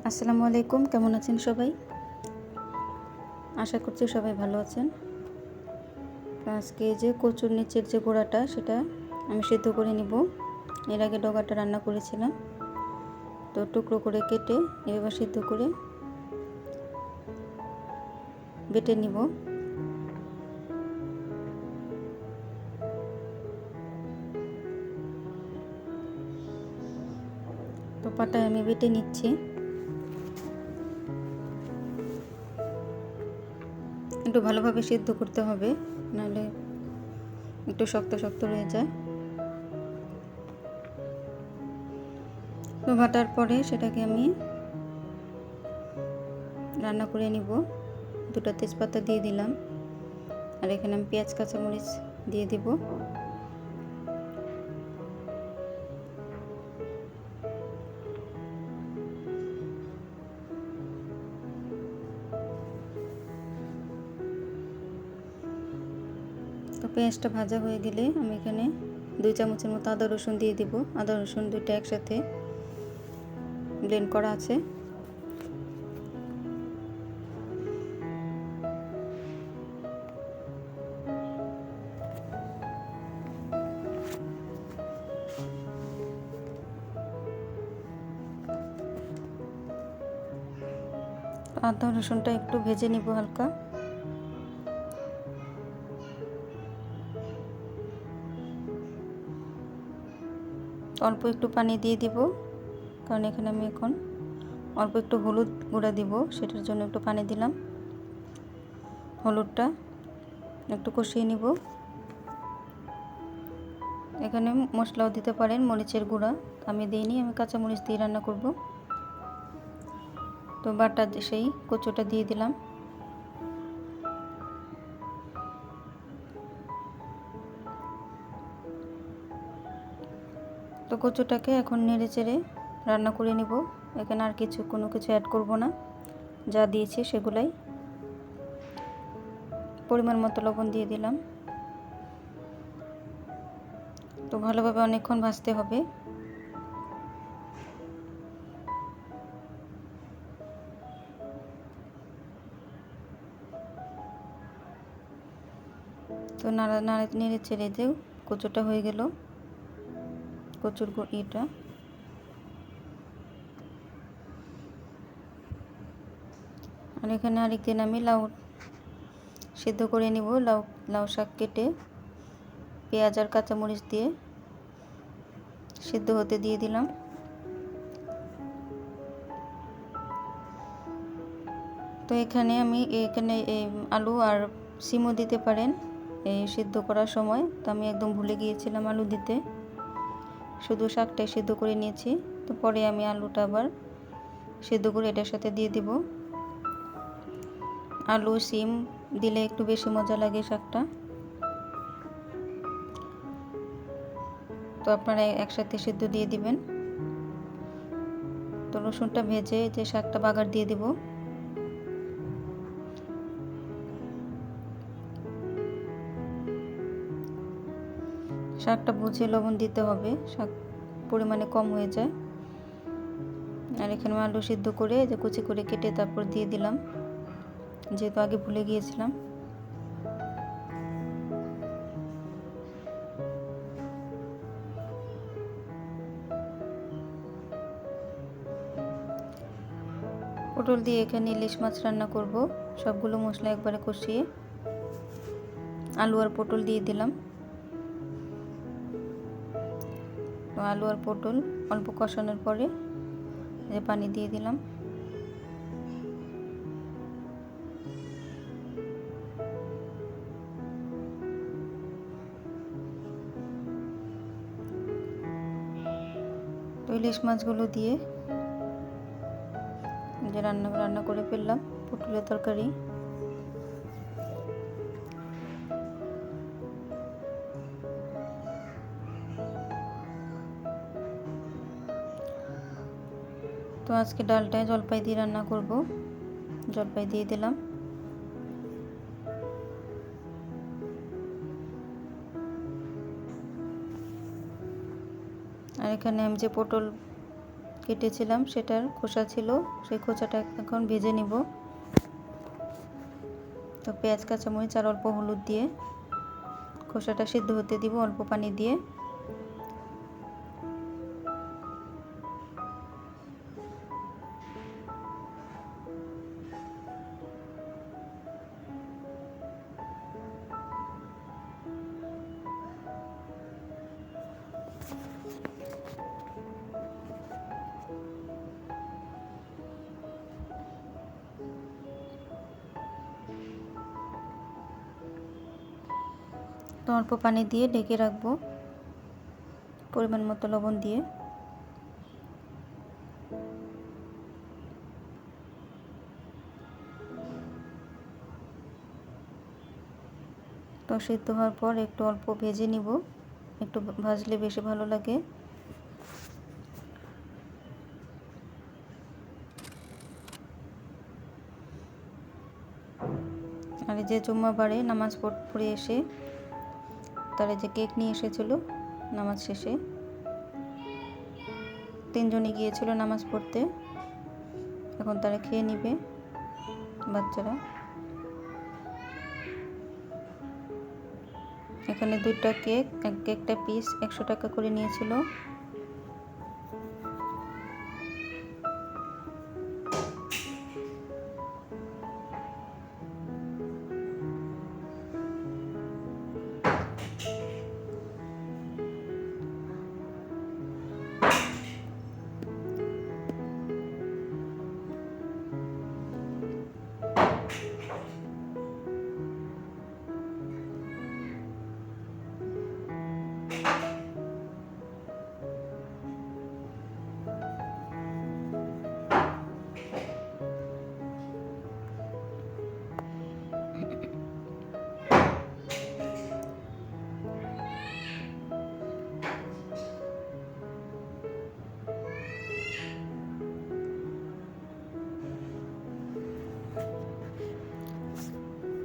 আসসালামু আলাইকুম, কেমন আছেন সবাই? আশা করছি সবাই ভালো আছেন। আজকে যে কচুর নিচের যে গোড়াটা সেটা আমি সিদ্ধ করে নিব। এর আগে ডগাটা রান্না করেছিলাম, তো টুকরো করে কেটে এবার সিদ্ধ করে বেটে নিব। তো পাটায় আমি বেটে নিচ্ছি। একটু ভালোভাবে সিদ্ধ করতে হবে, নাহলে একটু শক্ত শক্ত রয়ে যায়। তো বাটার পরে সেটাকে আমি রান্না করে নিব। দুটো তেজপাতা দিয়ে দিলাম, আর এখানে আমি পেঁয়াজ কাঁচামরিচ দিয়ে দিব। তো পেঁয়াজটা ভাজা হয়ে গেলে আমি এখানে 2 চামচের মতো আদা রসুন দিয়ে দিব। আদা রসুন দুটো একসাথে ব্লেন্ড করা আছে। আদা রসুনটা একটু ভেজে নিব হালকা। অল্প একটু পানি দিয়ে দিব, কারণ এখানে আমি এখন অল্প একটু হলুদ গুঁড়া দিব, সেটার জন্য একটু পানি দিলাম। হলুদটা একটু কষিয়ে নিব। এখানে মশলাও দিতে পারেন, মরিচের গুঁড়া আমি দিইনি, আমি কাঁচামরিচ দিয়ে রান্না করব। তো বাটা সেই কচুটা দিয়ে দিলাম। তো কচুটাকে এখন নেড়ে চেড়ে রান্না করে নিব। এখানে আর কোনো কিছু অ্যাড করব না, যা দিয়েছি সেগুলাই। পরিমাণ মতো লবণ দিয়ে দিলাম। তো ভালোভাবে অনেকক্ষণ ভাজতে হবে। তো নেড়ে চেড়ে দেও, কচুটা হয়ে গেল। কচুর এটা আর এখানে আরেকদিন আমি লাউ সিদ্ধ করে নিব। লাউ শাক কেটে পেঁয়াজ আর কাঁচামরিচ দিয়ে সিদ্ধ হতে দিয়ে দিলাম। তো এখানে আমি আলু আর সিমও দিতে পারেন এই সিদ্ধ করার সময়। তো আমি একদম ভুলে গিয়েছিলাম আলু দিতে, শুধু শাকটাই সিদ্ধ করে নিয়েছি। তো পরে আমি আলুটা আবার সিদ্ধ করে এটার সাথে দিয়ে দিব। আলু সিম দিলে একটু বেশি মজা লাগে শাকটা। তো আপনারা একসাথে সিদ্ধ দিয়ে দিবেন। তো রসুনটা ভেজে যে শাকটা বাগার দিয়ে দিব। শাকটা বুঝে লবণ দিতে হবে, শাক পরিমাণে কম হয়ে যায়। আর এখানে আলু সিদ্ধ করে যে কুচি করে কেটে তারপর দিয়ে দিলাম, যেহেতু আগে ভুলে গিয়েছিলাম। পটল দিয়ে এখানে ইলিশ মাছ রান্না করব। সবগুলো মশলা একবারে কষিয়ে আলু আর পটল দিয়ে দিলাম। আলু আর পটল অল্প কষানোর পরে যে পানি দিয়ে দিলাম। তো ইলিশ মাছগুলো দিয়ে যে রান্না করে ফেললাম পটলের তরকারি। তো আজকে ডালটায় জলপাই দিয়ে রান্না করব। জলপাই দিয়ে দিলাম। আর এখানে আমি যে পটল কেটেছিলাম সেটার খোসা ছিল, সেই খোসাটা এখন ভেজে নিব। তো পেঁয়াজ, কাঁচামরিচ আর অল্প হলুদ দিয়ে খোসাটা সিদ্ধ হতে দিব অল্প পানি দিয়ে। তো অল্প পানি দিয়ে ঢেকে রাখবো পরিমাণ মতো লবণ দিয়ে। তো সিদ্ধ হওয়ার পর একটু অল্প ভেজে নিব, একটু ভাজলে বেশি ভালো লাগে। আর যে জুম্মাবারে নামাজ পড়ে এসে তারা যে কেক নিয়ে এসেছিল নামাজ শেষে, 3 জনই গিয়েছিল নামাজ পড়তে, এখন তারা খেয়ে নিবে বাচ্চারা। এখানে 2টা কেক, একটা পিস 100 টাকা করে নিয়েছিল।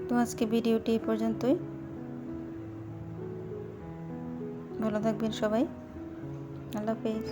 তো আজকে ভিডিওটি এই পর্যন্তই। ভালো থাকবেন সবাই। আল্লাহ হাফেজ।